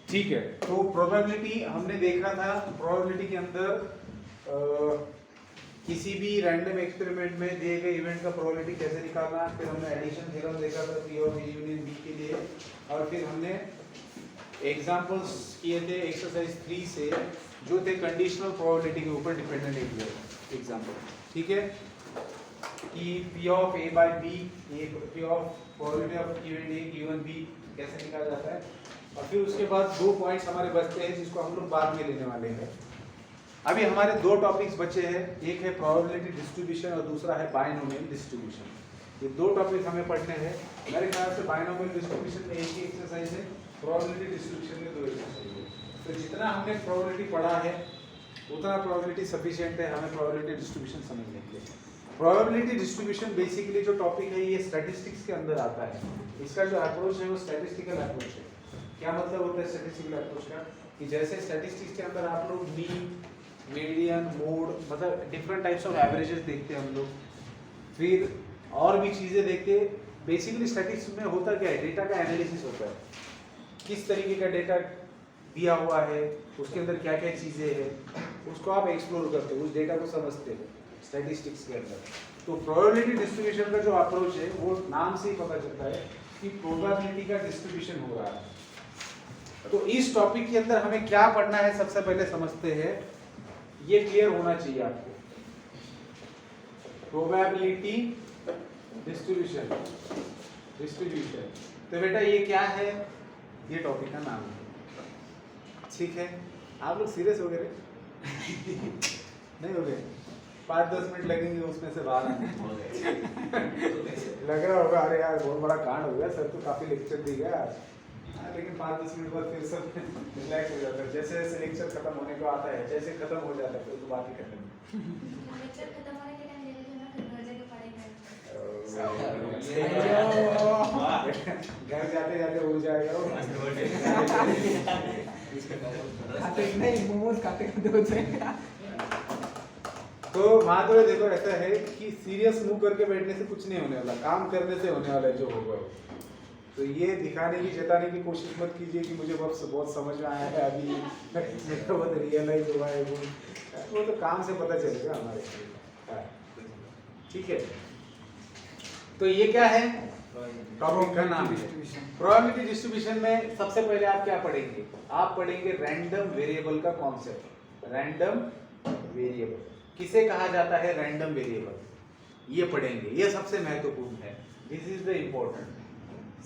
ठीक है, तो प्रोबेबिलिटी हमने देखा था, प्रोबेबिलिटी के अंदर किसी भी रैंडम एक्सपेरिमेंट में दिए गए इवेंट का प्रोबेबिलिटी कैसे निकालना, फिर हमने एडिशन थ्योरम देखा था P of A union B के लिए, और फिर हमने एग्जांपल्स किए थे एक्सरसाइज 3 से जो थे कंडीशनल प्रोबेबिलिटी के ऊपर डिपेंडेंट एग्जांपल। ठीक है कि P of A by B, P of probability of event A given B कैसे निकाला जाता है, और फिर उसके बाद 2 पॉइंट्स हमारे बचते हैं जिसको हम लोग बाद में लेने वाले हैं। अभी हमारे 2 टॉपिक्स बचे हैं, एक है प्रोबेबिलिटी डिस्ट्रीब्यूशन और दूसरा है बायनोमियल डिस्ट्रीब्यूशन। ये 2 टॉपिक हमें पढ़ने हैं। मेरे ख्याल से बायनोमियल डिस्ट्रीब्यूशन में एक ही एक्सरसाइज है, प्रोबेबिलिटी डिस्ट्रीब्यूशन में 2 एक्सरसाइज है। तो जितना हमने प्रोबेबिलिटी पढ़ा है उतना प्रोबेबिलिटी सफिशिएंट है हमें प्रोबेबिलिटी डिस्ट्रीब्यूशन समझने के लिए। प्रोबेबिलिटी डिस्ट्रीब्यूशन बेसिकली जो टॉपिक है ये स्टैटिस्टिक्स के अंदर आता है। इसका जो अप्रोच है वो स्टैटिस्टिकल अप्रोच है। क्या मतलब होता है स्टैटिस्टिकल अप्रोच का, कि जैसे स्टैटिस्टिक्स के अंदर आप लोग मीन, मीडियन, मोड, मतलब डिफरेंट टाइप्स ऑफ एवरेजेस देखते हैं हम लोग, फिर और भी चीज़ें देखते हैं। बेसिकली स्टैटिस्टिक्स में होता क्या है, डेटा का एनालिसिस होता है, किस तरीके का डेटा दिया हुआ है, उसके अंदर क्या क्या चीज़ें हैं, उसको आप एक्सप्लोर करते हो, उस डेटा को समझते हो स्टैटिस्टिक्स के अंदर। तो प्रोबेबिलिटी डिस्ट्रीब्यूशन का जो अप्रोच है वो नाम से ही पता चलता है कि प्रोबेबिलिटी का डिस्ट्रीब्यूशन हो रहा है। तो इस टॉपिक के अंदर हमें क्या पढ़ना है सबसे पहले समझते हैं, ये क्लियर होना चाहिए आपको। प्रोबेबिलिटी डिस्ट्रीब्यूशन, तो बेटा ये क्या है, ये टॉपिक का नाम है। ठीक है, आप लोग सीरियस हो गए नहीं हो गए? 5-10 मिनट लगेंगे उसमें से बाहर आने लग रहा होगा अरे यार बहुत बड़ा कांड हो गया, सर तो काफी लेक्चर दी गया आज। लेकिन 5-10 मिनट बाद फिर सब रिलैक्स हो जाता है, जैसे जैसे लेक्चर खत्म होने को आता है, जैसे खत्म हो जाता है तो बात ही खत्म। लेक्चर खत्म होने के टाइम ले लेते ना, फिर घर जाके पढ़ेंगे। घर जाते जाते हो जाएगा खाते नहीं, मोमोज खाते खाते हो जाएगा। तो वहाँ तो देखो ऐसा है कि सीरियस मुंह करके बैठने से कुछ नहीं होने वाला, काम करने से होने वाला है जो होगा। तो ये दिखाने की जताने की कोशिश मत कीजिए कि मुझे बहुत समझ में आया है अभी, बहुत रियलाइज हुआ है, वो तो काम से पता चलेगा हमारे। ठीक है, तो ये क्या है, टॉपिक का नाम है प्रोबेबिलिटी डिस्ट्रीब्यूशन। में सबसे पहले आप क्या पढ़ेंगे, आप पढ़ेंगे रैंडम वेरिएबल का कॉन्सेप्ट। रैंडम वेरिएबल किसे कहा जाता है, रैंडम वेरिएबल, ये पढ़ेंगे, ये सबसे महत्वपूर्ण है। This is the important.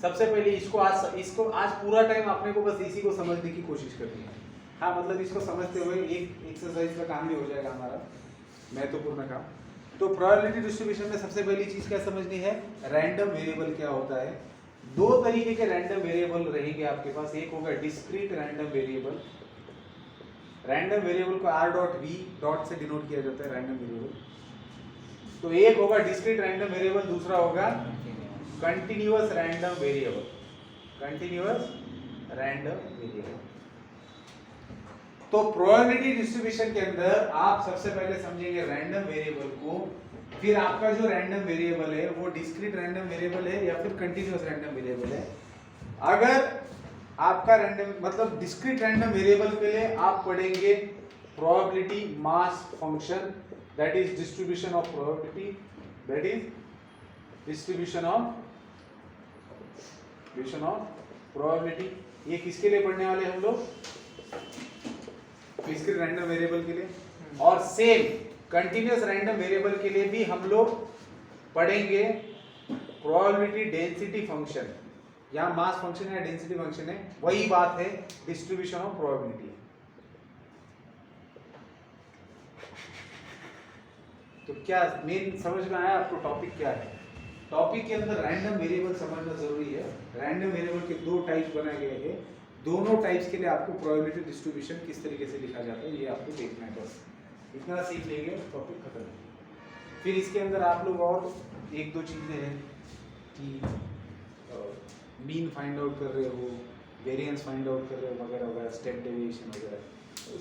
सबसे पहले इसको आज पूरा टाइम आपने को बस इसी को समझने की कोशिश करनी है। हाँ, मतलब इसको समझते हुए एक एक्सरसाइज का काम भी हो जाएगा हमारा महत्वपूर्ण काम। तो प्रोबेबिलिटी डिस्ट्रीब्यूशन में सबसे पहली चीज क्या समझनी है, रैंडम वेरिएबल क्या होता है। 2 तरीके के रैंडम वेरिएबल रहेंगे आपके पास, एक होगा discrete random variable. Random variable को r.v डॉट से डिनोट किया जाता है रैंडम वेरिएबल। तो एक होगा डिस्क्रीट रैंडम वेरिएबल, दूसरा होगा continuous random variable. Continuous random variable. तो प्रोबेबिलिटी डिस्ट्रीब्यूशन के अंदर आप सबसे पहले समझेंगे रैंडम वेरिएबल को, फिर आपका जो रैंडम वेरिएबल है वो डिस्क्रीट रैंडम वेरिएबल है या फिर कंटिन्यूअस रैंडम वेरिएबल है। अगर आपका रैंडम मतलब डिस्क्रीट रैंडम वेरिएबल के लिए आप पढ़ेंगे probability mass function, that is distribution of probability, that is distribution of probability. ये किसके लिए पढ़ने वाले हम लोग, डिस्क्रीट रैंडम वेरिएबल के लिए। और सेम कंटिन्यूअस रैंडम वेरिएबल के लिए भी हम लोग पढ़ेंगे प्रोबेबिलिटी डेंसिटी फंक्शन। यहाँ मास फंक्शन है, डेंसिटी फंक्शन है, वही बात है, डिस्ट्रीब्यूशन ऑफ प्रोबेबिलिटी। तो क्या मेन समझ में आया आपको टॉपिक क्या है? टॉपिक के अंदर रैंडम वेरिएबल समझना जरूरी है। रैंडम वेरिएबल के 2 टाइप्स बनाए गए हैं, दोनों टाइप्स के लिए आपको प्रोबेबिलिटी डिस्ट्रीब्यूशन किस तरीके से लिखा जाता है ये आपको देखना है। बस इतना सीख लेंगे, टॉपिक खत्म। फिर इसके अंदर आप लोग और 1-2 चीजें हैं कि मीन फाइंड आउट कर रहे हो, वेरिएंस फाइंड आउट कर रहे हो वगैरह वगैरह, स्टेप डेविएशन वगैरह,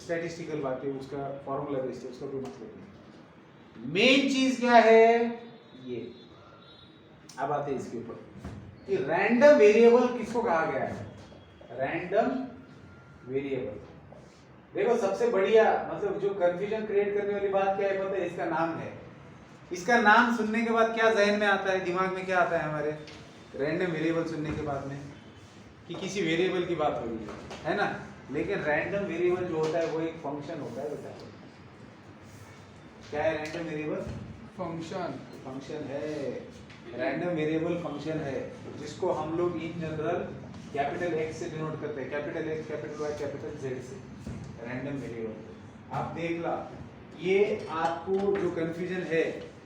स्टैटिस्टिकल बातें, उसका फॉर्मूला बेस्ड है, उसका कोई मतलब नहीं। मेन चीज क्या है ये, अब आते हैं इसके ऊपर कि रैंडम वेरिएबल किसको कहा गया है। Random variable. देखो सबसे बढ़िया मतलब जो कंफ्यूजन क्रिएट करने वाली बात क्या है पता है, इसका नाम है। इसका नाम सुनने के बाद क्या जहन में आता है, दिमाग में क्या आता है हमारे, रैंडम वेरिएबल सुनने के बाद में कि किसी वेरिएबल की बात हो रही है ना। लेकिन रैंडम वेरिएबल जो होता है वो एक फंक्शन होता है बेटा। क्या है रैंडम वेरिएबल? फंक्शन है। रैंडम वेरिएबल फंक्शन है जिसको हम लोग इन जनरल कैपिटल एक्स से डिनोट करते हैं, capital X, capital Y, capital Z से। रैंडम वेरिएबल आप देख ला, ये आपको जो कंफ्यूजन है,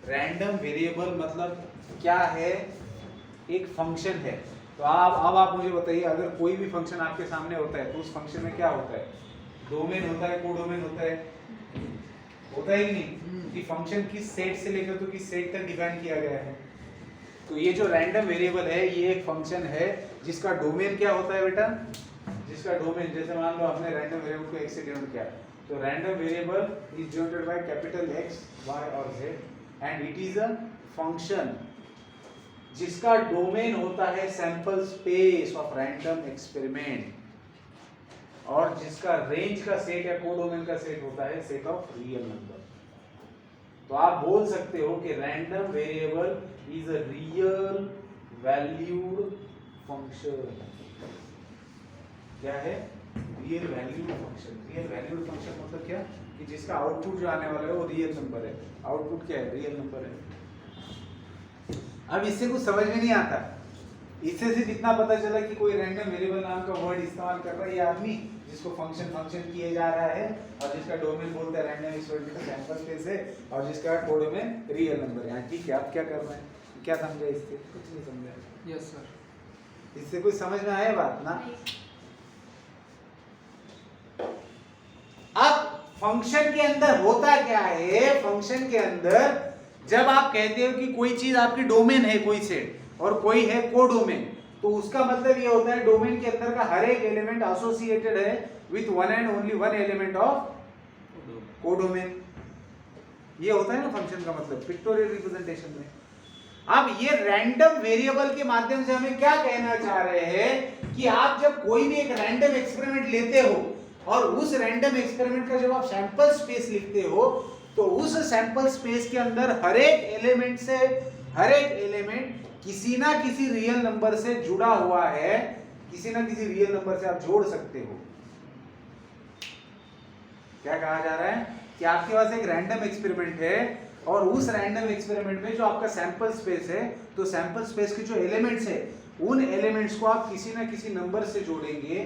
रैंडम वेरिएबल मतलब क्या है, एक फंक्शन है। तो अब आप मुझे बताइए, अगर कोई भी फंक्शन आपके सामने होता है तो उस फंक्शन में क्या होता है, डोमेन होता है, कोडोमेन होता है, होता है कि नहीं, कि फंक्शन किस सेट से लेकर तो किस सेट तक डिफाइन किया गया है। तो ये जो रैंडम वेरिएबल है ये एक फंक्शन है जिसका डोमेन क्या होता है बेटा, जिसका डोमेन, जैसे मान लो हमने रैंडम वेरिएबल को एक्स से डिनोट किया, तो random variable is denoted by capital X, Y और Z and it is a function जिसका डोमेन होता है sample space of random experiment और जिसका रेंज का सेट या कोडोमेन का सेट होता है सेट ऑफ रियल नंबर। तो आप बोल सकते हो कि random variable is a real valued function. क्या है? Real valued function. Real valued function मतलब क्या, कि जिसका आउटपुट जो आने वाला है वो रियल नंबर है। आउटपुट क्या है? रियल नंबर है। अब इससे कुछ समझ में नहीं आता, इससे सिर्फ इतना पता चला कि कोई रैंडम वेरिएबल नाम का वर्ड इस्तेमाल कर रहा है ये आदमी, जिसको फंक्शन किए जा रहा है और जिसका डोमेन बोलता है रैंडम एक्सपेरिमेंट का सैंपल स्पेस है और जिसका कोडोमेन रियल नंबर है। ठीक है, आप क्या कर रहे हैं, क्या समझे इससे? कुछ नहीं समझा। Yes sir. इससे कुछ समझ में आया बात ना? अब फंक्शन के अंदर होता क्या है, फंक्शन के अंदर जब आप कहते हो कि कोई चीज आपकी डोमेन है, कोई सेट और कोई है कोडोमेन, तो उसका मतलब ये होता है डोमेन के अंदर का हर एक एलिमेंट एसोसिएटेड है with one and only one element of codomain. ये होता है ना फंक्शन का मतलब पिक्टोरियल रिप्रेजेंटेशन में। अब ये रैंडम वेरिएबल के माध्यम से हमें क्या कहना चाह रहे हैं कि आप जब कोई भी एक रैंडम एक्सपेरिमेंट लेते हो और उस रैंडम एक्सपेरिमेंट का जब आप सैंपल स्पेस लिखते हो तो उस सैंपल स्पेस के अंदर हर एक एलिमेंट किसी ना किसी रियल नंबर से जुड़ा हुआ है, किसी ना किसी रियल नंबर से आप जोड़ सकते हो। क्या कहा जा रहा है कि आपके पास एक रैंडम एक्सपेरिमेंट है और उस रैंडम एक्सपेरिमेंट में जो आपका सैंपल स्पेस है, तो सैंपल स्पेस के जो एलिमेंट्स है उन एलिमेंट्स को आप किसी ना किसी नंबर से जोड़ेंगे,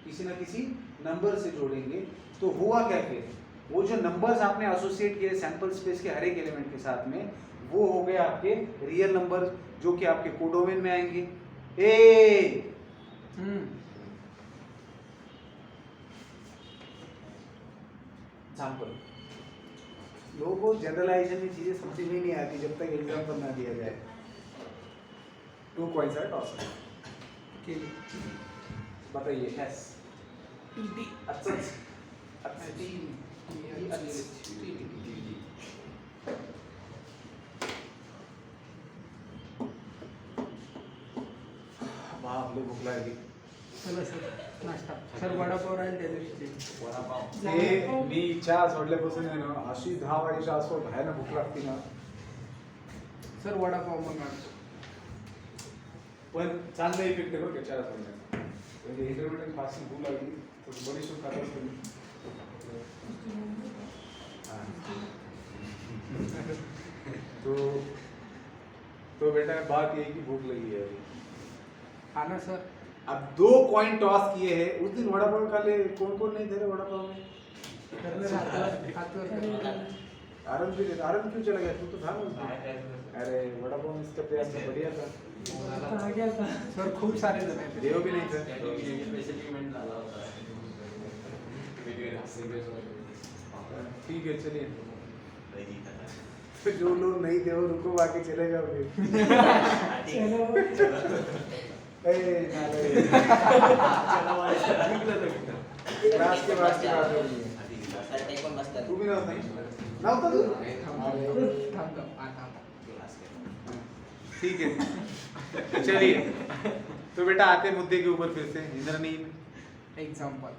किसी ना किसी नंबर से जोड़ेंगे। तो हुआ क्या, फिर वो जो नंबर्स आपने एसोसिएट किए सैंपल स्पेस के हर एक एलिमेंट के साथ में, वो हो गए आपके रियल नंबर जो कि आपके कोडोमेन में आएंगे। एग्जांपल, लोगों को जनरलाइजेशन में चीजें समझ में नहीं आती जब तक एग्जांपल ना दिया जाए। 2 कॉइंस आर टॉस्ड, बताइए एस टी अच्छा बाप रे, भूख लगी। चलो सर, नाश्ता सर, वडापाव राहील त्या दिवशी वडापाव ते मी चहा सोडल्यापासून आहे ना अशी 10 वाजेच्या आसपास बाहेर भूक लागते ना सर, वडापाव मग पण चांगला इफेक्ट आहे बरं का चहा सोडण्याचा, म्हणजे इंटरमिडियंट फास्टिंग भूक लागली तर बडीशेप खात असतो मी। तो बेटा बात ये की भूख लगी है अभी। खाना सर। अब 2 कॉइन टॉस किए हैं, उस दिन वड़ा पाव खा ले, कौन कौन नहीं थे वड़ा पाव में? आरम भी देता, आरम क्यों चला गया, तू तो था ना। अरे वड़ा पाव इसका प्यार से बढ़िया था सर, खूप सारे जण आहेत। देव भी नहीं था। ठीक है चलिए, तो जो लोग नहीं थे वो रुको, बाकी चले जाओगे। क्लास के बाद की बात हो रही है। तू भी नव्हता तू? ठीक है चलिए, तो बेटा आते मुद्दे के ऊपर फिर से इंद्रनील। एग्जांपल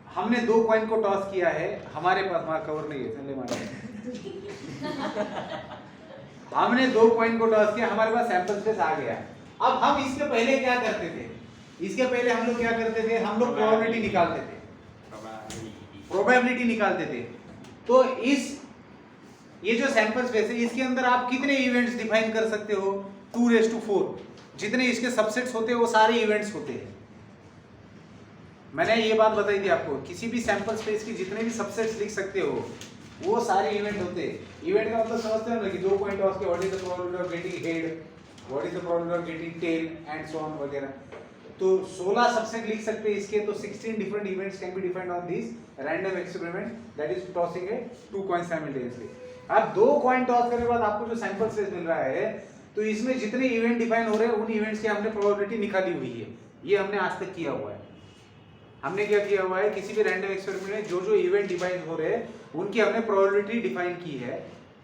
हमने 2 कॉइन को टॉस किया है, हमारे पास वहां कवर नहीं है, चले मारे। हमने 2 कॉइन को टॉस किया, हमारे पास सैंपल स्पेस आ गया। अब हम इसके पहले क्या करते थे? इसके पहले हम लोग क्या करते थे? हम लोग प्रोबेबिलिटी निकालते थे, प्रोबेबिलिटी निकालते थे। तो ये जो सैंपल स्पेस है, इसके अंदर आप कितने इवेंट्स डिफाइन कर सकते हो? 2⁴। जितने इसके सबसेट्स होते हैं वो सारे इवेंट्स होते हैं। मैंने ये बात बताई थी आपको, किसी भी सैंपल स्पेस की जितने भी सबसेट्स लिख सकते हो वो सारे इवेंट होते हैं। इवेंट का मतलब समझते हो ना कि 2 कॉइन टॉस के what is the probability of getting head, what is the probability of getting tail and so on वगैरह। तो 16 सबसेट लिख सकते हैं इसके। तो 16 different events can be defined on this random experiment that is tossing a 2 coin simultaneously. अब 2 coin toss करने के बाद आपको जो सैंपल स्पेस मिल रहा है, तो इसमें जितने इवेंट डिफाइन हो रहे हैं उन इवेंट्स की हमने प्रोबेबिलिटी निकाली हुई है। ये हमने आज तक किया हुआ है। हमने क्या किया हुआ है, किसी भी रैंडम एक्सपेरिमेंट में जो जो इवेंट डिफाइन हो रहे हैं उनकी हमने प्रोबेबिलिटी डिफाइन की है,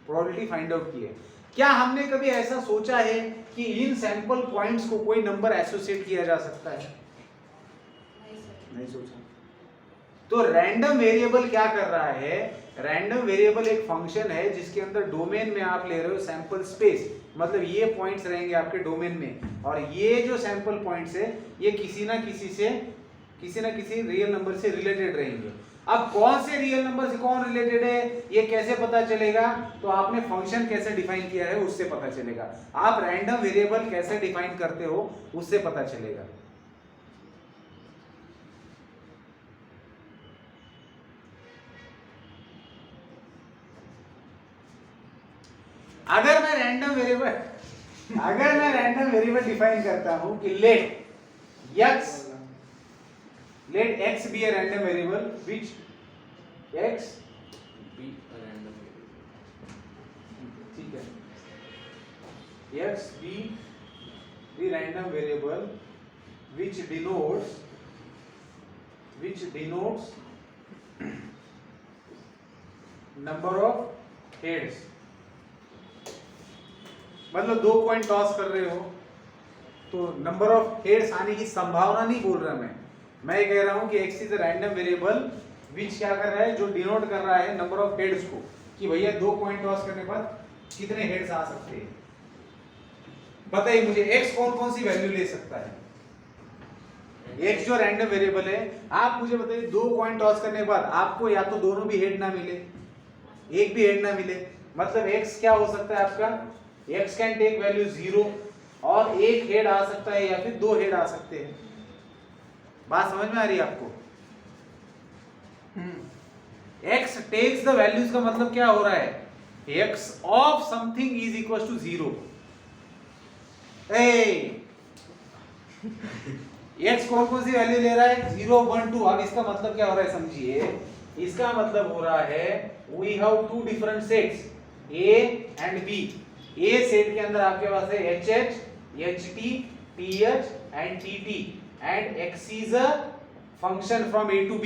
प्रोबेबिलिटी फाइंड आउट की है। क्या हमने कभी ऐसा सोचा है कि इन सैंपल पॉइंट्स को कोई नंबर एसोसिएट किया जा सकता है? नहीं सोचा। तो रैंडम वेरिएबल क्या कर रहा है? रैंडम वेरिएबल एक फंक्शन है जिसके अंदर डोमेन में आप ले रहे हो सैंपल स्पेस, मतलब ये पॉइंट्स रहेंगे आपके डोमेन में, और ये जो सैंपल पॉइंट्स है ये किसी ना किसी रियल नंबर से रिलेटेड रहेंगे। अब कौन से रियल नंबर से कौन रिलेटेड है ये कैसे पता चलेगा? तो आपने फंक्शन कैसे डिफाइन किया है उससे पता चलेगा। आप रैंडम वेरिएबल कैसे डिफाइन करते हो उससे पता चलेगा। अगर मैं रैंडम वेरिएबल डिफाइन करता हूं कि let x be a random variable which x be a random variable, ठीक है, x be the random variable which denotes number of heads। मतलब 2 कॉइन टॉस कर रहे हो तो नंबर ऑफ हेड्स आने की संभावना नहीं बोल रहा मैं ये कह रहा हूं कि x is a random variable which क्या कर रहा है, जो डिनोट कर रहा है नंबर ऑफ हेड्स को, कि भैया 2 कॉइन टॉस करने पर कितने हेड्स आ सकते हैं। बताइए मुझे x कौन कौन सी वैल्यू ले सकता है? x जो रैंडम वेरिएबल है, आप मुझे बताइए 2 कॉइन टॉस करने के बाद आपको या तो दोनों भी हेड ना मिले, एक भी हेड ना मिले, मतलब x क्या हो सकता है आपका? x कैन टेक वैल्यू 0 और एक हेड आ सकता है या फिर 2 हेड आ सकते हैं। बात समझ में आ रही है आपको? x टेक्स द वैल्यूज का मतलब क्या हो रहा है? x of something is equal to 0। x कौन कौन सी वैल्यू ले रहा है? 0 1 2। अब इसका मतलब क्या हो रहा है समझिए, इसका मतलब हो रहा है we have 2 different sets a and b। a set के अंदर आपके पास है hh, ht, th and tt and x is a function from a to b।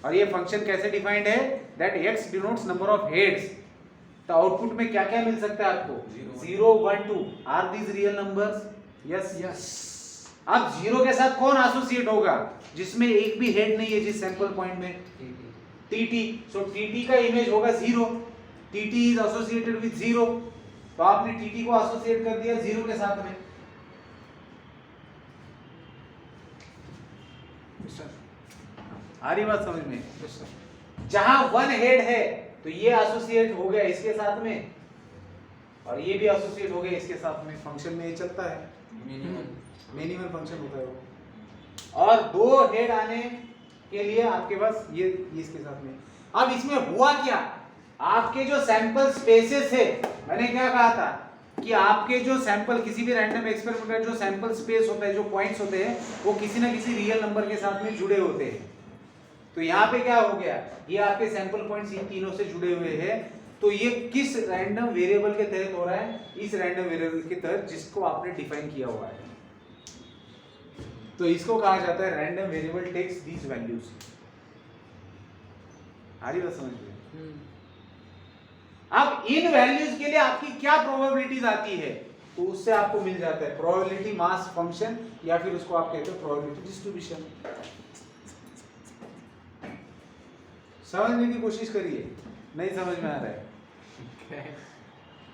और ये फंक्शन कैसे डिफाइंड है? that x denotes number of heads। तो आउटपुट में क्या क्या मिल सकता है आपको? 0 1 2। Are these real numbers? Yes. अब 0 के साथ कौन एसोसिएट होगा जिसमें एक भी हेड नहीं है जिस सैंपल पॉइंट में? tt। सो tt का इमेज होगा 0। tt इज एसोसिएटेड विद 0, तो आपने tt को एसोसिएट कर दिया 0 के साथ में। आ रही बात समझ में? जहां 1 हेड है तो ये एसोसिएट हो गया इसके साथ में और ये भी एसोसिएट हो गया इसके साथ में। फंक्शन में ये चलता है, मिनिमल फंक्शन होता है वो। और 2 हेड आने के लिए आपके पास ये इसके साथ में। अब इसमें हुआ क्या? आपके जो सैंपल स्पेसेस है, मैंने क्या कहा था कि आपके जो सैंपल, किसी भी रैंडम एक्सपेरिमेंट का जो सैंपल स्पेस होता है, जो पॉइंट्स होते हैं, वो किसी ना किसी रियल नंबर के साथ में जुड़े होते हैं। तो यहाँ पे क्या हो गया, ये आपके सैंपल पॉइंट्स इन तीनों से जुड़े हुए हैं। तो ये किस रैंडम वेरिएबल के तहत हो रहा है? इस रैंडम वेरिएबल के तहत जिसको आपने डिफाइन किया हुआ है। तो इसको कहा जाता है random variable takes these values. आ रही बात समझ में? अब इन वैल्यूज के लिए आपकी क्या प्रोबेबिलिटीज आती है? तो उससे आपको मिल जाता है प्रोबेबिलिटी मास फंक्शन, या फिर उसको आप कहते हो प्रोबेबिलिटी डिस्ट्रीब्यूशन। समझने की कोशिश करिए, नहीं समझ में आ रहा है,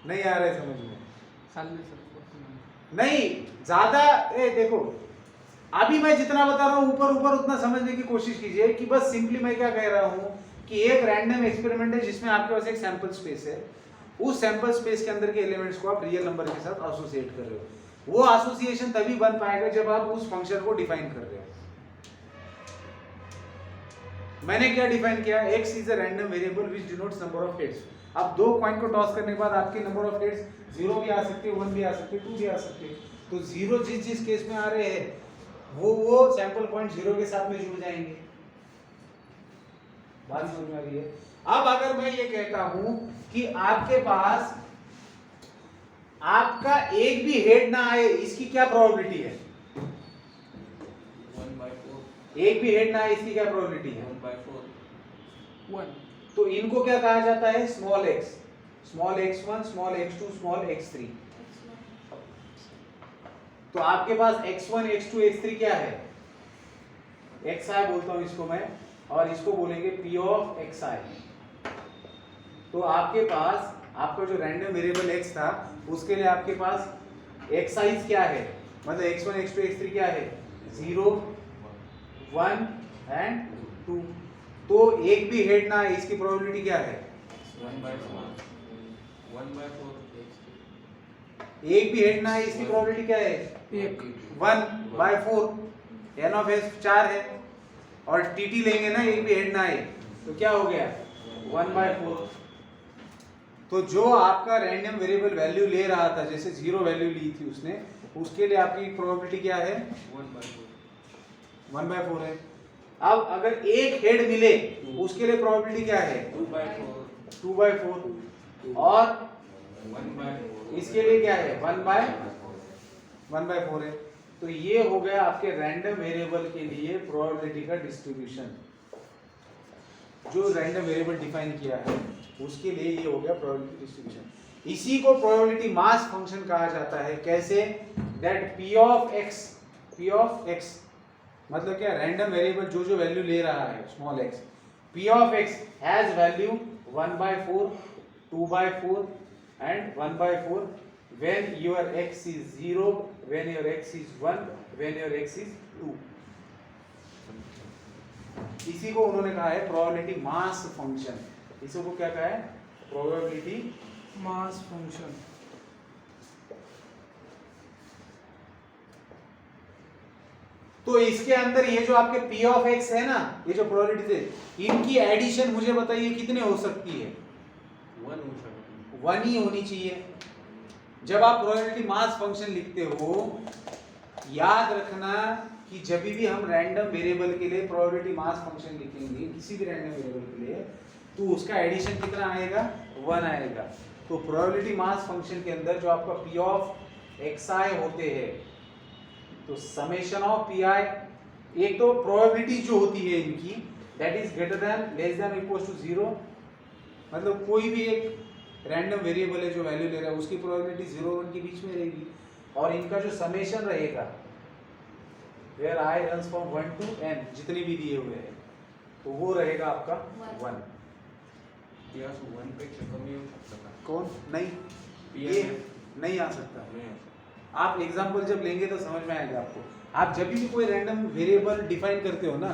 नहीं आ रहा है समझ में, नहीं ज्यादा देखो अभी मैं जितना बता रहा हूं ऊपर ऊपर उतना समझने की कोशिश कीजिए कि बस सिंपली मैं क्या कह रहा हूं कि एक रैंडम एक्सपेरिमेंट है जिसमें आपके पास एक सैंपल स्पेस है, उस सैंपल स्पेस के अंदर के एलिमेंट्स को आप रियल नंबर के साथ एसोसिएट कर रहे हो। वो एसोसिएशन तभी बन पाएगा जब आप उस फंक्शन को डिफाइन कर रहे हो। मैंने क्या डिफाइन किया, x is a random variable which denotes number of heads. अब दो कॉइन को टॉस करने के बाद आपके नंबर ऑफ हेड्स 0 भी आ सकते हैं, 1 भी आ सकते हैं, 2 भी आ सकते हैं। तो 0 जिस केस में आ रहे हैं वो सैंपल पॉइंट 0 के साथ में जुड़ जाएंगे। बात समझ में आ रही है? अब अगर मैं ये कहता हूं कि आपके पास आपका एक भी हेड ना आए, इसकी क्या प्रोबेबिलिटी है? 1/4। एक भी हेड ना आए इसकी क्या प्रोबेबिलिटी है? 1/4। 1। तो इनको क्या कहा जाता है? Small x, small x1, small x2, small x3। तो आपके पास x1, x2, x3 क्या है? xi बोलता हूं इसको मैं, और इसको बोलेंगे p of xi। तो आपके पास आपका जो रैंडम वेरिएबल x था उसके लिए आपके पास xi क्या है, मतलब x1, x2, x3 क्या है? 0, 1 एंड 2। तो एक भी हेड ना है, इसकी प्रोबेबिलिटी क्या है? 1/4। 1/4 एक भी हेड ना है, इसकी प्रोबेबिलिटी क्या है? 1/4। n ऑफ s 4 है और tt लेंगे ना, एक भी हेड ना है, तो क्या हो गया? 1/4। तो जो आपका रैंडम वेरिएबल वैल्यू ले रहा था, जैसे 0 वैल्यू ली थी उसने, उसके लिए आपकी प्रोबेबिलिटी क्या है? 1/4 है। अब अगर एक हेड मिले उसके लिए प्रोबेबिलिटी क्या है? 2/4। और 1/4 इसके लिए क्या है? 1/4 है। तो ये हो गया आपके रैंडम वेरिएबल के लिए प्रोबेबिलिटी का डिस्ट्रीब्यूशन। जो रैंडम वेरिएबल डिफाइन किया है उसके लिए ये हो गया प्रोबेबिलिटी डिस्ट्रीब्यूशन। इसी को प्रोबेबिलिटी मास फंक्शन कहा जाता है। कैसे? दैट p ऑफ x मतलब क्या? रैंडम वेरिएबल जो वैल्यू ले रहा है small x, p of x has value 1/4, 2/4 and 1/4 when your x is 0, when your x is 1, when your x is 2। इसी को उन्होंने कहा है प्रोबेबिलिटी मास फंक्शन। इसी को क्या कहा है? Probability mass function. तो इसके अंदर ये जो आपके p ऑफ x है ना, ये जो प्रोबेबिलिटी थे, इनकी एडिशन मुझे बताइए कितने हो सकती है? 1 हो सकती है। 1 ही होनी चाहिए। जब आप प्रोबेबिलिटी मास फंक्शन लिखते हो, याद रखना कि जब भी हम रैंडम वेरिएबल के लिए प्रोबेबिलिटी मास फंक्शन लिखेंगे, किसी भी रैंडम वेरिएबल के लिए, तो उसका एडिशन कितना आएगा? 1 आएगा। तो प्रोबेबिलिटी मास फंक्शन के अंदर जो आपका p ऑफ xi होते हैं, तो समेशन ऑफ pi, एक तो प्रोबेबिलिटी जो होती है इनकी that is greater than less than equal to 0, मतलब कोई भी एक रैंडम वेरिएबल है जो वैल्यू ले रहा है उसकी प्रोबेबिलिटी 0 और 1 के बीच में रहेगी, और इनका जो समेशन रहेगा where i runs from 1 to n, जितने भी दिए हुए हैं, तो वो रहेगा आपका 1। या 1 पेक्षा कमी होऊ शकतं का? कौन? नहीं, P ये आणि नहीं आ सकता। नाही आप एग्जाम्पल जब लेंगे तो समझ में आएगा आपको। आप जब भी कोई रैंडम वेरिएबल डिफाइन करते हो ना,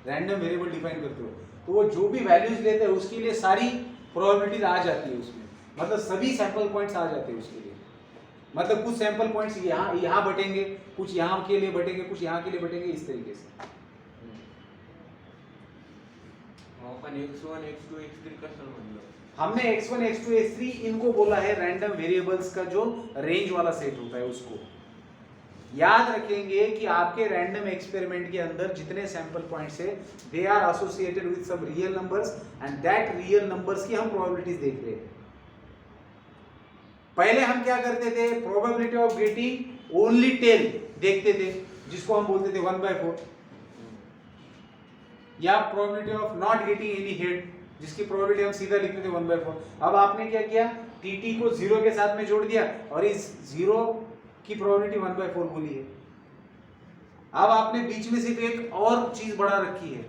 रैंडम वेरिएबल डिफाइन करते हो, तो वो जो भी वैल्यूज लेते हैं उसके लिए सारी प्रोबेबिलिटीज आ जाती है उसमें, मतलब सभी सैंपल पॉइंट्स आ जाते हैं उसके लिए। मतलब कुछ सैंपल पॉइंट्स यहाँ बटेंगे, कुछ यहाँ के लिए बटेंगे, कुछ यहाँ के लिए बटेंगे, इस तरीके से। आपण x1 x2 x3 कसं म्हणलं? हमने x1 x2 x3 इनको बोला है रैंडम वेरिएबल्स का जो रेंज वाला सेट होता है उसको। याद रखेंगे कि आपके रैंडम एक्सपेरिमेंट के अंदर जितने सैंपल पॉइंट्स है they are associated with some real numbers and that real numbers की हम प्रोबेबिलिटीज देख रहे हैं। पहले हम क्या करते थे? Probability of getting only tail देखते थे, जिसको हम बोलते थे 1/4, या probability of not getting any head, जिसकी प्रोबेबिलिटी हम सीधा लिखते थे 1/4। अब आपने क्या किया? टी को 0 के साथ में जोड़ दिया और इस 0 की प्रोबेबिलिटी 1/4 बोली है। अब आपने बीच में सिर्फ एक और चीज बढ़ा रखी है।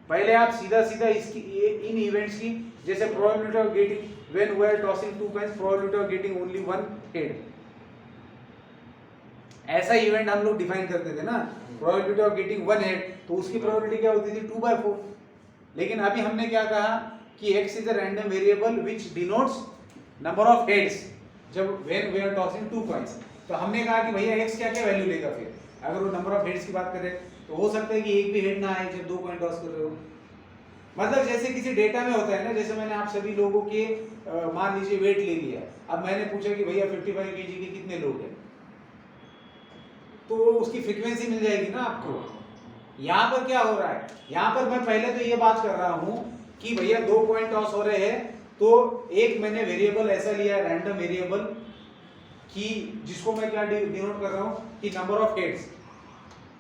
पहले आप सीधा सीधा इसकी इन इवेंट्स की, जैसे probability of getting when we are tossing 2 coins, probability of getting only 1 head, ऐसा इवेंट हम लोग डिफाइन करते थे ना, प्रोबेबिलिटी ऑफ गेटिंग 1 हेड, तो उसकी प्रोबेबिलिटी क्या होती थी 2/4। लेकिन अभी हमने क्या कहा कि x is a random variable which denotes number of heads जब when we are tossing 2 coins. तो हमने कहा कि भैया x क्या क्या वैल्यू लेगा, फिर अगर वो नंबर ऑफ हेड्स की बात करें तो हो सकता है कि एक भी हेड ना आए जब 2 कॉइन टॉस कर रहे हो। मतलब जैसे किसी डेटा में होता है ना, जैसे मैंने आप सभी लोगों के मान लीजिए वेट ले लिया, अब मैंने पूछा कि भैया 55 केजी के कितने लोग हैं, तो उसकी फ्रीक्वेंसी मिल जाएगी ना आपको। यहाँ पर क्या हो रहा है, यहाँ पर मैं पहले तो ये बात कर रहा हूँ कि भैया 2 कॉइन टॉस हो रहे हैं, तो एक मैंने वेरिएबल ऐसा लिया रैंडम वेरिएबल कि जिसको मैं क्या डिनोट कर रहा हूँ कि नंबर ऑफ हेड्स।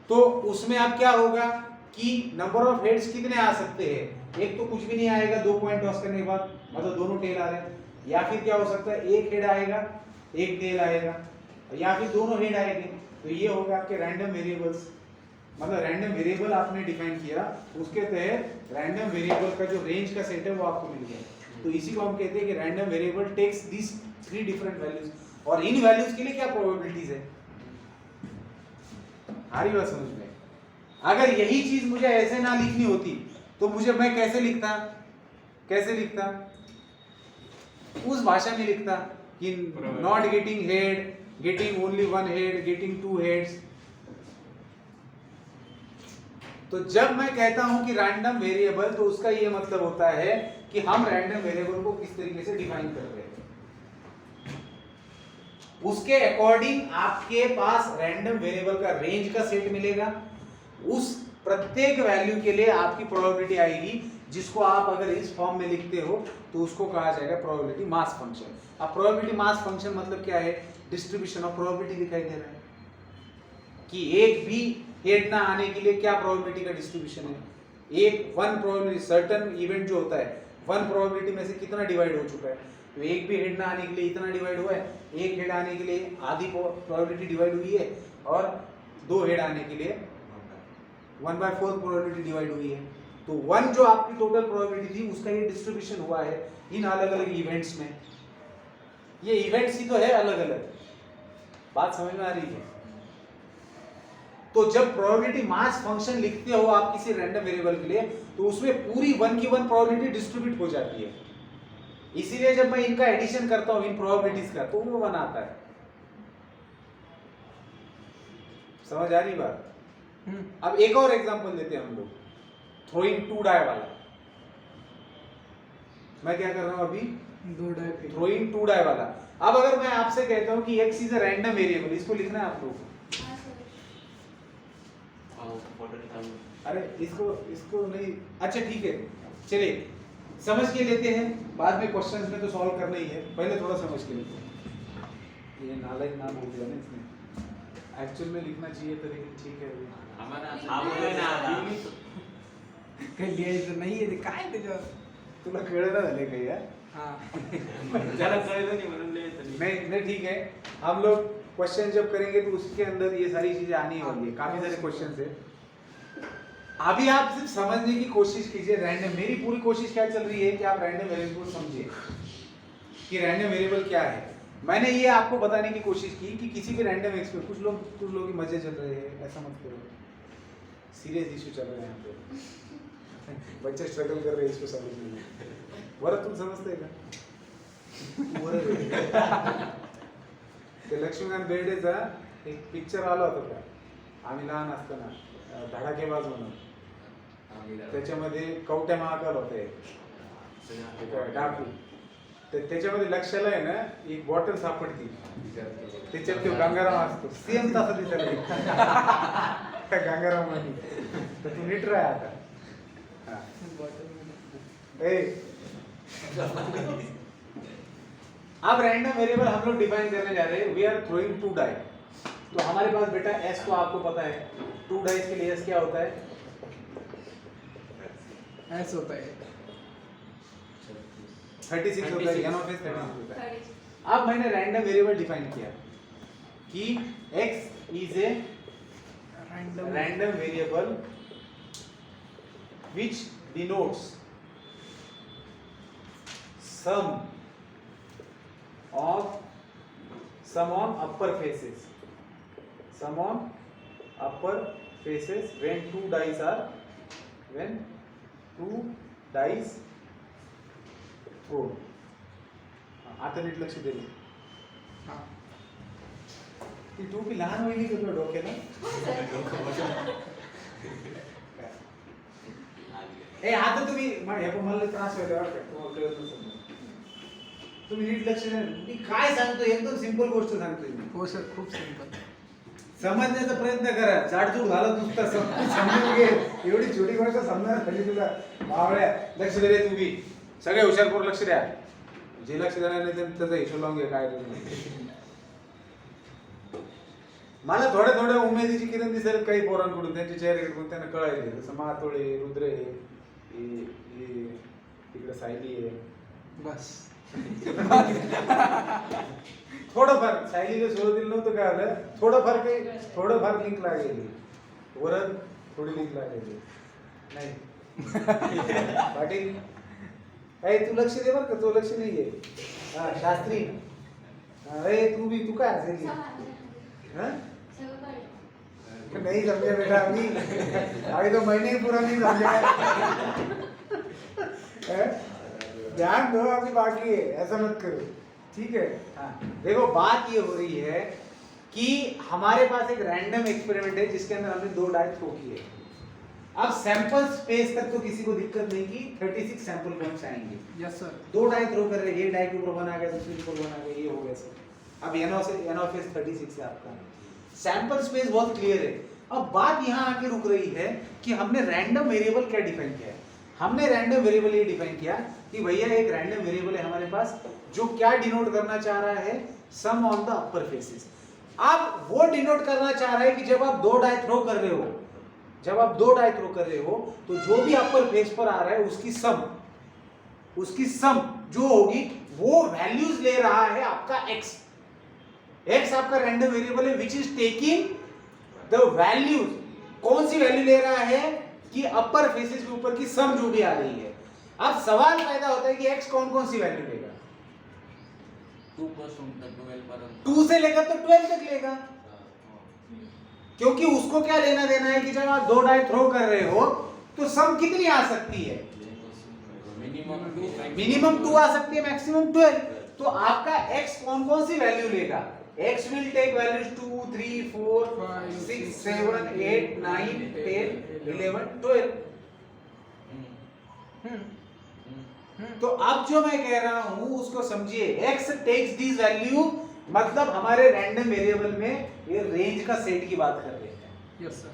तो उसमें अब क्या होगा कि नंबर ऑफ हेड्स कितने आ सकते हैं, एक तो कुछ भी नहीं आएगा 2 कॉइन टॉस करने के बाद, मतलब दोनों टेल आ रहे हैं, या फिर क्या हो सकता है एक हेड आएगा एक टेल आएगा, या फिर दोनों हेड आएंगे। तो ये होगा आपके रैंडम वेरिएबल्स, मतलब रैंडम वेरिएबल आपने डिफाइन किया, उसके तहत रैंडम वेरिएबल का जो रेंज का सेट है वो आपको मिल गया। तो इसी को हम कहते हैं कि random variable takes this 3 different values, और इन वैल्यूज के लिए क्या प्रोबेबिलिटीज है, आ रही बात समझ में। अगर यही चीज मुझे ऐसे ना लिखनी होती तो मैं कैसे लिखता उस भाषा में लिखता कि not getting head, getting only 1 head, getting 2 heads. तो जब मैं कहता हूं कि रैंडम वेरिएबल, तो उसका ये मतलब होता है कि हम रैंडम वेरिएबल को किस तरीके से डिफाइन कर रहे हैं, उसके अकॉर्डिंग आपके पास रैंडम वेरिएबल का रेंज का सेट मिलेगा। उस प्रत्येक वैल्यू के लिए आपकी प्रोबेबिलिटी आएगी, जिसको आप अगर इस फॉर्म में लिखते हो तो उसको कहा जाएगा प्रोबेबिलिटी मास फंक्शन। अब प्रोबेबिलिटी मास फंक्शन मतलब क्या है, डिस्ट्रीब्यूशन ऑफ प्रोबेबिलिटी दिखाई दे रहा है कि एक भी हेड ना आने के लिए क्या प्रोबेबिलिटी का डिस्ट्रीब्यूशन है। एक 1 प्रोबेबिलिटी, सर्टेन इवेंट जो होता है 1 प्रोबेबिलिटी में से कितना डिवाइड हो चुका है, तो एक भी हेड ना आने के लिए इतना डिवाइड हुआ है, एक हेड आने के लिए आधी प्रोबेबिलिटी डिवाइड हुई है, और 2 हेड आने के लिए 1/4 प्रोबेबिलिटी डिवाइड हुई है। तो 1 जो आपकी टोटल प्रोबेबिलिटी थी उसका ये डिस्ट्रीब्यूशन हुआ है इन अलग अलग इवेंट्स में। ये इवेंट्स ही तो है अलग अलग, बात समझ में आ रही है। तो जब प्रोबेबिलिटी मास फंक्शन लिखते हो आप किसी रैंडम वेरिएबल के लिए, तो उसमें पूरी 1 की 1 प्रोबेबिलिटी डिस्ट्रीब्यूट हो जाती है। इसीलिए जब मैं इनका एडिशन करता हूं इन प्रोबेबिलिटीज का, तो वो 1 आता है। समझ आ रही बात। अब एक और एग्जांपल लेते हैं हम लोग, थ्रोइंग 2 डाई वाला। मैं क्या कर रहा हूं अभी, 2 डाई थ्रोइंग 2 डाई वाला। अब अगर मैं आपसे कहता हूं कि x is a random variable, इसको लिखना है आप लोग। अरे इसको नहीं, अच्छा ठीक है, चलिए समझ के लेते हैं, बाद में क्वेश्चंस में तो सॉल्व करना ही है, पहले थोड़ा समझ के लेते हैं। ये नालायक नाम बोल दिया ना इसने, एक्चुअल में लिखना चाहिए था, लेकिन ठीक है लिया इथं नाही आहे ते काय त्याच्यावर तुला कळलं ना झाले काही यार। त्याला कळलं नाही म्हणून लिहायचं नाही. नहीं ठीक है, हम लोग क्वेश्चन जब करेंगे तो उसके अंदर ये सारी चीजें आनी वाली है, काफी सारे क्वेश्चन है। अभी आप सिर्फ समझने की कोशिश कीजिए रैंडम, मेरी पूरी कोशिश क्या चल रही है कि आप रैंडम वेरिएबल को समझिए कि रैंडम वेरिएबल क्या है। मैंने ये आपको बताने की कोशिश की कि किसी भी रैंडम एक्स पे कुछ लोग की मजे चल रहे हैं, ऐसा मत करो, सीरियस इशू चल रहे हैं यहाँ पे, बच्चे स्ट्रगल कर रहे हैं इसको समझने में। वरद तुम समजते का ते लक्ष्मीकांत बेर्डेचा एक पिक्चर आला होता का, आम्ही लहान असताना, धडाकेबाज म्हणून, त्याच्यामध्ये कवट्या महाकाल होते डाकू, त्याच्यामध्ये लक्षाला आहे ना एक बॉटल सापडती, त्याच्यात तो गंगाराम असतो, सेम तसा दिसत गंगाराम म्हणे, तर तू नीट राहा आता। अब रैंडम वेरिएबल हम लोग डिफाइन करने जा रहे हैं, वी आर थ्रोइंग 2 डाई। तो हमारे पास बेटा एस तो आपको पता है, 2 डाइस के लिए एस क्या होता है, ऐसा होता है 36 होता है, n ऑफ s 36 होता है। 30. अब मैंने रैंडम वेरिएबल डिफाइन किया कि x is a random variable which denotes sum on upper faces when two dice thrown. आता नीट लक्ष दे. हाँ. ती टोपी लहान होईल की तुला डोक्याला? ए आता तुम्ही मला त्रास होतो बरं का, तुम्हाला कळत नसेल. तुम्ही नीट लक्ष द्या. मी काय सांगतो एकदम सिंपल गोष्ट सांगतोय मी. हो सर, खूप सिंपल. समजण्याचा प्रयत्न करा. जाडजूड झालं नुसतं समजून घे. एवढी छोटी गोष्ट समजणार खाली तुला बावळ्या. लक्ष दे रे तुम्ही सगळे हुशार करून लक्ष द्या. जे लक्ष देणार नाही त्याचा हिशोब लावून घे काय मला थोड्या उमेदीची किरण दिसेल काही पोरांकडून, त्यांचे चेहरे बघून त्यांना कळायचे. जसं मातोळे, रुद्रे, तिकडे सायली आहे. बस. थोडंफार सायलीला सुरुवातीला नव्हतं काय आलं, थोडंफार लिंक लागेल. वरद थोडी लिंक लागेल नाही. पाटील अरे तू लक्ष दे बरं का, तो लक्ष नाही आहे. हा शास्त्री अरे तू काय असेल नहीं समझे बेटा अभी तो महीने ही पूरा नहीं समझे. ध्यान दो अभी बाकी है, ऐसा मत करो ठीक है. हाँ देखो बात ये हो रही है कि हमारे पास एक रैंडम एक्सपेरिमेंट है जिसके अंदर हमने 2 डाई थ्रो किए. अब सैंपल स्पेस तक तो किसी को दिक्कत नहीं की, 36 सैंपल पॉइंट्स आएंगे. Yes sir. 2 डाई थ्रो कर रहे हैं, ये डाई के ऊपर बना गया, दूसरे के ऊपर बना गया, ये हो गया सर. अब n ऑफ s 36 है आपका. सैंपल स्पेस बहुत क्लियर है. अब बात यहाँ आके रुक रही है कि हमने रैंडम वेरिएबल क्या डिफाइन किया है. हमने रैंडम वेरिएबल ये डिफाइन किया कि भैया एक रैंडम वेरिएबल है हमारे पास जो क्या डिनोट करना चाह रहा है, सम ऑन द अपर फेसेस. अब वो डिनोट करना चाह रहा है कि जब आप 2 डाई थ्रो कर रहे हो, तो जो भी अपर फेस पर आ रहा है उसकी सम जो होगी वो वैल्यूज ले रहा है आपका x आपका रैंडम वेरिएबल है which is taking the values. कौन सी वैल्यू ले रहा है कि अपर फेसेस के ऊपर की सम जो भी आ रही है. अब सवाल पैदा होता है कि x कौन सी वैल्यू लेगा. 2 तक 12 पर्यंत 2 से लेकर तो 12 तक लेगा, क्योंकि उसको क्या लेना देना है कि जब आप 2 डाई थ्रो कर रहे हो तो सम कितनी आ सकती है. मिनिमम 2 आ सकती है, मैक्सिमम 12. तो आपका x कौन सी वैल्यू लेगा. x will take values 2, 3, 4, 6, 7, 8, 9, 10, 11, 12. तो अब जो मैं कह रहा हूं उसको समझिए. x takes these value मतलब हमारे रैंडम वेरिएबल में ये रेंज का सेट की बात कर रहे हैं. Yes sir.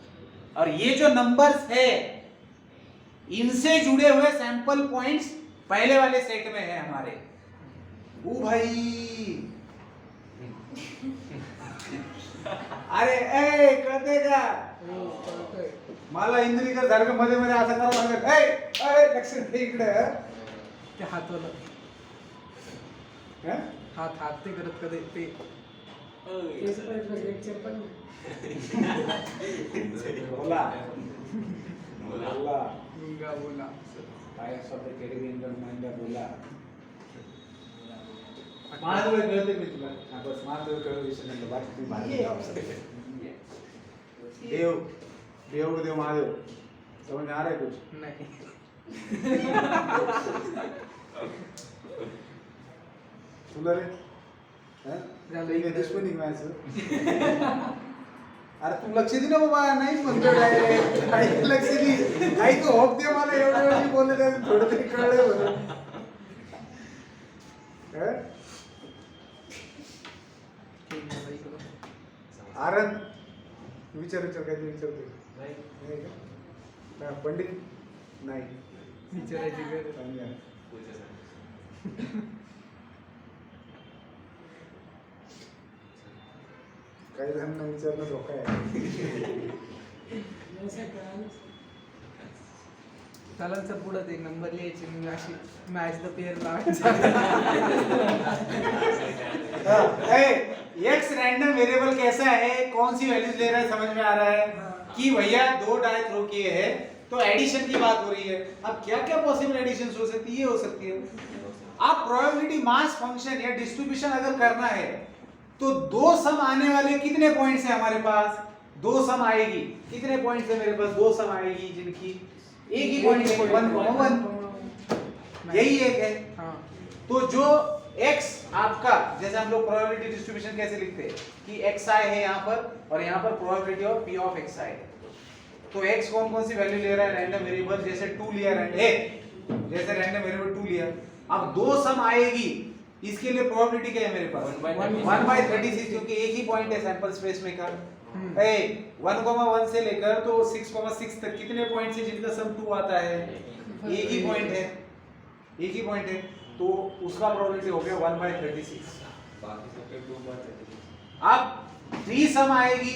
और ये जो नंबर्स है इनसे जुड़े हुए सैंपल पॉइंट्स पहले वाले सेट में है हमारे. ओ भाई अरे ए कळते का मला इंद्रिकर सारखं मध्ये मध्ये असं करावं लागेल. ए लक्ष दे इकडे. ते हातवाला हात ते करत कधी ते बोला गुंगा बोला. काय शब्द केडीन मांडा बोला. महादेव कळते मी तुला. हां बस महादेव कळलं विषय नाही. बाकी तुम्ही भारी देव महादेव समझ में आ रहा है कुछ नाही. तुला रे झालं एक इकडे. दुश्मनी माझं. अरे तू लक्ष दे ना बाबा. नाही म्हणतो डायरेक्ट काही लक्ष दे. काही तू होप दे मला. एवढं वेळ बोलले तर थोडं तरी कळलंय म्हणून. आरन विचार काय विचारते नाही का पंडित नाही विचारायची गरज. काही जणांना विचारणं धोका आहे. चला सर पुढं एक नंबर लिहायचे मी अशी match the pair x random variable कैसा है, कौन सी वैल्यूज ले रहा है, समझ में आ रहा है कि भैया दो डाई थ्रो किए हैं तो एडिशन की बात हो रही है। अब क्या क्या पॉसिबल एडिशन हो सकती है, ये हो सकती है। आप प्रोबेबिलिटी मास फंक्शन या डिस्ट्रीब्यूशन अगर करना है तो दो सम आने वाले कितने पॉइंट्स है हमारे पास, दो सम आएगी, कितने पॉइंट्स है मेरे पास, दो सम आएगी जिनकी एक ही पॉइंट है 1,1, यही एक है। तो जो x आपका, जैसे हम लोग प्रोबेबिलिटी डिस्ट्रीब्यूशन कैसे लिखते हैं कि xi है यहाँ पर और यहाँ पर probability of p of xi है। तो x कौन कौन सी वैल्यू ले रहा है, रैंडम वेरिएबल, जैसे 2 लिया जैसे रैंडम वेरिएबल 2 लिया। अब दो सम आएगी, इसके लिए प्रोबेबिलिटी क्या है मेरे पास 1/36, क्योंकि एक ही पॉइंट है सैंपल स्पेस में का। 1,1 से लेकर तो 6,6 तक कितने पॉइंट है जिनका सम 2 आता है, एक ही पॉइंट है, एक ही पॉइंट है, तो उसका प्रोबेबिलिटी हो गया 1/36। बाकी सबके 2/36। अब 3 सम आएगी,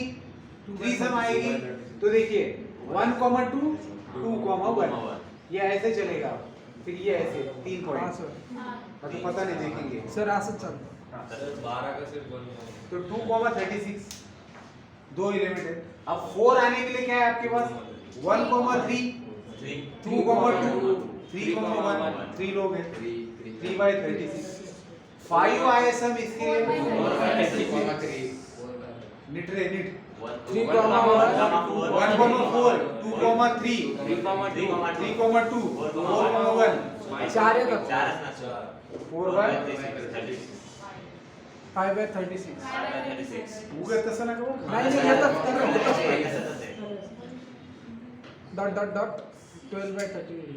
3 सम आएगी तो देखिए 1,2 2,1 ये ऐसे चलेगा, फिर ये ऐसे 3 हाँ पॉइंट, सर तो पता नहीं देखेंगे सर असंच चालतं सर 12 का सिर्फ 1 तो 2,36 दो एलिमेंट है। अब 4 आने के लिए क्या है आपके पास 1,3 2,2 3,1 3 लोग हैं 3/36। 5 आए सम इसके लिए निट 3,1 1,4 2,3 3,2 4,1 चार येतात 4/36 5/36 उगा तसं ना करू नाही नाही येतात डॉट डॉट डॉट 12/30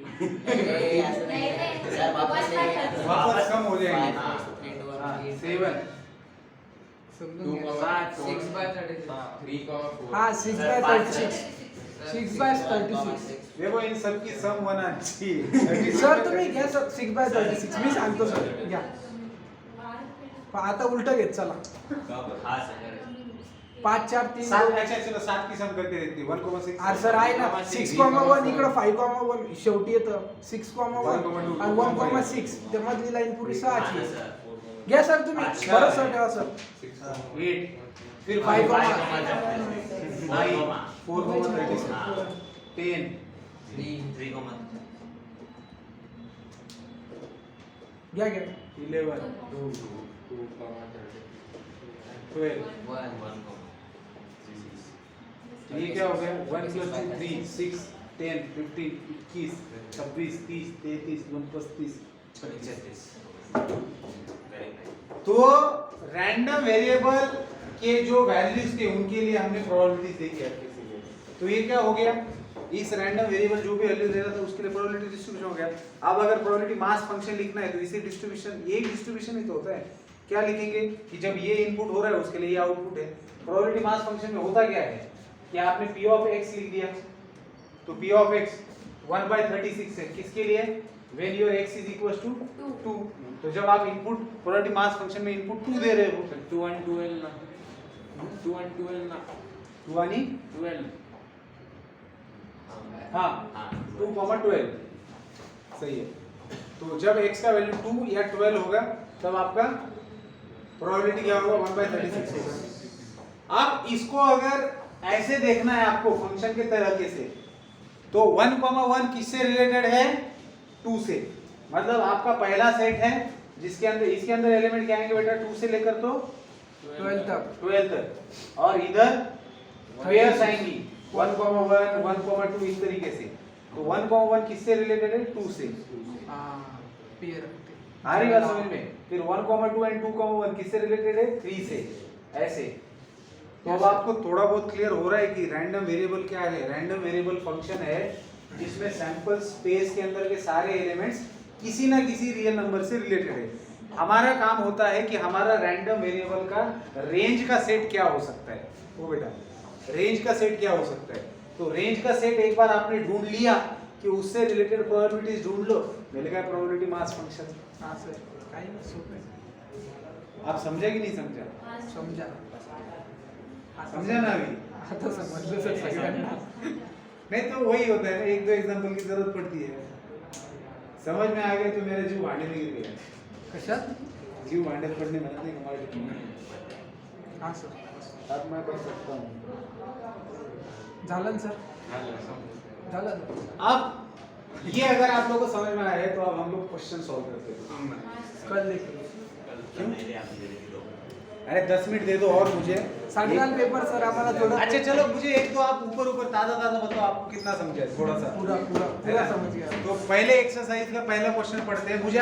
वापस कम हो जाएंगे। 7 हाँ 6/36 6/36 देखो इन सब की सम होना चाहिए। सर तुम्ही घ्या सर 6/36 मी सांगतो सर घ्या आता उलट घेत चला 5 4 3 7 अच्छा चलो 7 की सम करके देखते हैं 1,6 अरे सर आहे ना 6,1 इकडे 5,1 शेवटी येतं 6,1 आणि 1,6 त्या मधली लाईन पुरी 6 ची घ्या सर तुम्ही बरं सर ठेवा सर 8 फिर 5, 4,36 10 घ्या घ्या 11 12 ये क्या हो गया 1 + 2 3 6 10 15 21 26 30 33 39 35 तो रैंडम वेरिएबल के जो वैल्यूज थे उनके लिए हमने प्रोबेबिलिटीज देखी आपके लिए। तो ये क्या हो गया, इस रैंडम वेरिएबल जो भी वैल्यू दे रहा था उसके लिए प्रोबेबिलिटी डिस्ट्रीब्यूशन हो गया। अब अगर प्रोबेबिलिटी मास फंक्शन लिखना है तो इसे डिस्ट्रीब्यूशन, ये डिस्ट्रीब्यूशन ही तो होता है। क्या लिखेंगे कि जब ये इनपुट हो रहा है उसके लिए ये आउटपुट है। प्रोबेबिलिटी मास फंक्शन में होता क्या है कि आपने p ऑफ x लिख दिया, तो p ऑफ x 1/36 है किसके लिए, when your x is equals to 2। तो जब आप इनपुट प्रोबेबिलिटी मास फंक्शन में इनपुट 2 दे रहे हो 2 and 12 ना 2 and 12 ना 2 आणि 12 हाँ 2,12 सही है। तो जब x का वैल्यू 2 या 12 होगा तब आपका प्रोबेबिलिटी क्या होगा 1/36 होगा। अब इसको अगर ऐसे देखना है आपको फंक्शन के तरीके से, तो 1,1 किससे रिलेटेड है 2 से, मतलब आपका पहला सेट है जिसके अंदर, इसके अंदर एलिमेंट क्या आएंगे बेटा 2 से लेकर तो 12 तक 12 तक, और इधर पेयर्स आएंगी 1,1 1,2 इस तरीके से। तो 1,1 किससे रिलेटेड है 2 से, हां पेयर आ रही बात समझ में। फिर 1,2 एंड 2,1 किससे रिलेटेड है 3 से, ऐसे। तो अब आपको थोड़ा बहुत क्लियर हो रहा है कि रैंडम वेरिएबल क्या है। रैंडम वेरिएबल फंक्शन है जिसमें सैंपल स्पेस के अंदर के सारे एलिमेंट्स किसी ना किसी रियल नंबर से रिलेटेड है। हमारा काम होता है कि हमारा रैंडम वेरिएबल का रेंज का सेट क्या हो सकता है, वो बेटा रेंज का सेट क्या हो सकता है। तो रेंज का सेट एक बार आपने ढूंढ लिया कि उससे रिलेटेड प्रोबेबिलिटीज ढूंढ लो, मिल गया प्रोबेबिलिटी मास फंक्शन। हां सर काही सोपं आहे आप समझा कि नहीं समझा, समजा समझा ना अभी। आता समजलं सर सगळ्यांना नहीं तो वही होता है ना, एक दो एग्जांपल की जरूरत पड़ती है. समझ में आ गया तो मेरा जीव भांडे में गिर गया. कशात? जीव भांडे में पड़ने मेहनत नहीं कमाई. हां सर. अब मैं कर सकता हूँ. झालं ना सर? झालं, समजलं. झालं ना. अब ये अगर आप लोगों को समझ में आया है तो अब हम लोग क्वेश्चन सॉल्व करते हैं. कल लेकर अरे 10 मिनट दे दो और मुझे. सांगाल पेपर सर आम्हाला थोडं. अच्छा चलो मुझे एक तो आप ऊपर ऊपर ताजा ताजा बताओ आपको कितना समझा है थोड़ा सा. पूरा समझ गया. तो पहले एक्सरसाइज का पहला क्वेश्चन पढ़ते हैं. मुझे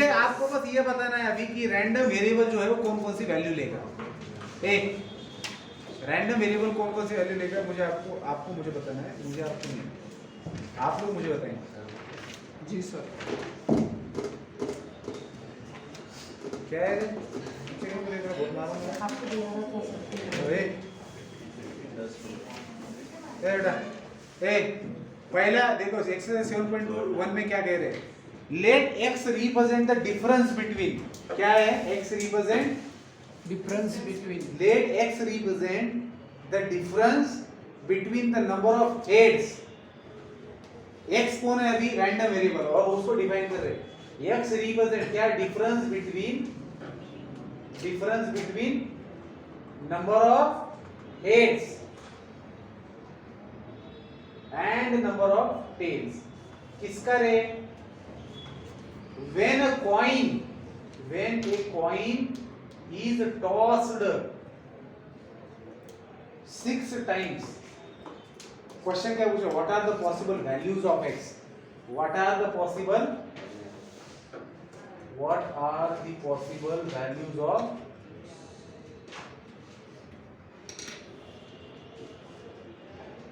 आपको बस ये बताना है अभी कि रैंडम वेरिएबल जो है वो कौन कौन सी वैल्यू लेगा. एक रैंडम वेरिएबल कौन कौन सी वैल्यू लेगा मुझे आपको मुझे बताना है. मुझे आपको नहीं, आप लोग मुझे बताएंगे. जी सर. क्या है बहुत मारूंगा. आपको दिया था सर. ओए बेटा पहला देखो एक्सरसाइज 7.1 में क्या कह रहे हैं. Let x represent the difference between. क्या है x रिप्रेजेंट. Difference between. Let x represent the difference between the number of heads. x कौन है अभी रैंडम वेरिएबल और उसको डिफाइन कर रहे हैं. x represent क्या difference between number of heads and number of tails. किसका रे. when a coin is tossed 6 times. Question क्या पूछा. What are the possible values of x. What are the possible values of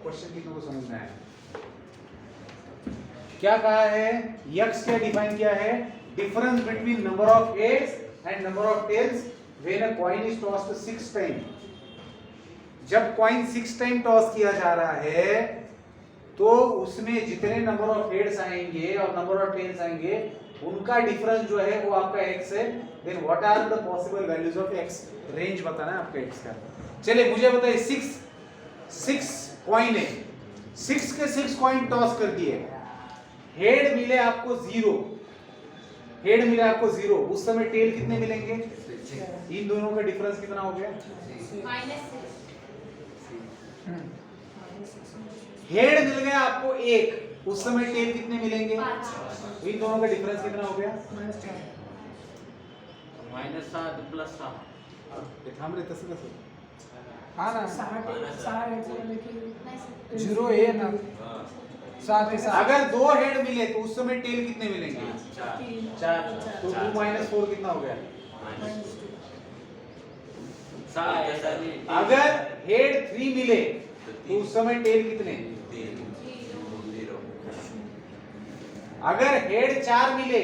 question कितनों को समझ में आया. क्या कहा है. x क्या डिफाइन किया है. Difference between number of heads and number of tails when a coin is tossed 6 times. जब कॉइन 6 टाइम टॉस किया जा रहा है तो उसमें जितने नंबर ऑफ हेड्स आएंगे और नंबर ऑफ टेल्स आएंगे उनका डिफरेंस जो है वो आपका x है. Then what are the possible values of x. Range बताना है आपका x का. चलिए मुझे बताइए 6 कॉइन है. 6 के 6 कॉइन टॉस कर दिए. हेड मिले आपको 0. हेड मिला आपको 0. उस समय टेल कितने मिलेंगे. इन दोनों का डिफरेंस कितना हो गया. -6. हेड मिल गया आपको 1. उस समय टेल कितने मिलेंगे. 5. इन दोनों का डिफरेंस कितना हो गया. -7 + 6. ते थांब रे तसं कसं. हा ना. 6 0 आहे ना. 7 आहे. अगर 2 हेड मिले तो उस समय टेल कितने मिलेंगे. 4. तो 2 - 4 कितना हो गया. अगर हेड 3 मिले तो उस समय टेल कितने. अगर हेड 4 मिले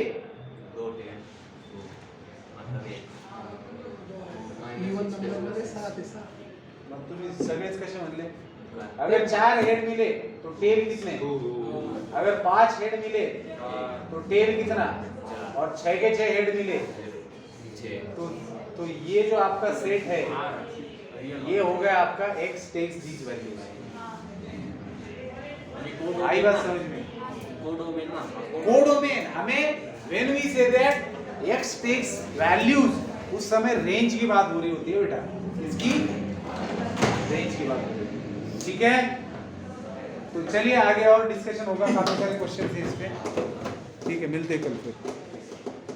इवन नंबर 7 आहे. मग तुम्ही सगळेच कसे म्हणले. अगर 4 हेड मिले तो टेल कितने. अगर 5 हेड मिले तो टेल कितना. और 6 के 6 हेड मिले तो ये जो आपका सेट है ये हो गया आपका x takes these values. आई बात समझ में. कोडोमेन हमें when we say that x takes values उस समय रेंज की बात हो रही होती है बेटा. इसकी रेंज की बात हो रही है. ठीक है. तो चलिए आगे और डिस्कशन होगा. काफी सारे क्वेश्चन थे इस पे. ठीक है मिलते हैं कल फिर.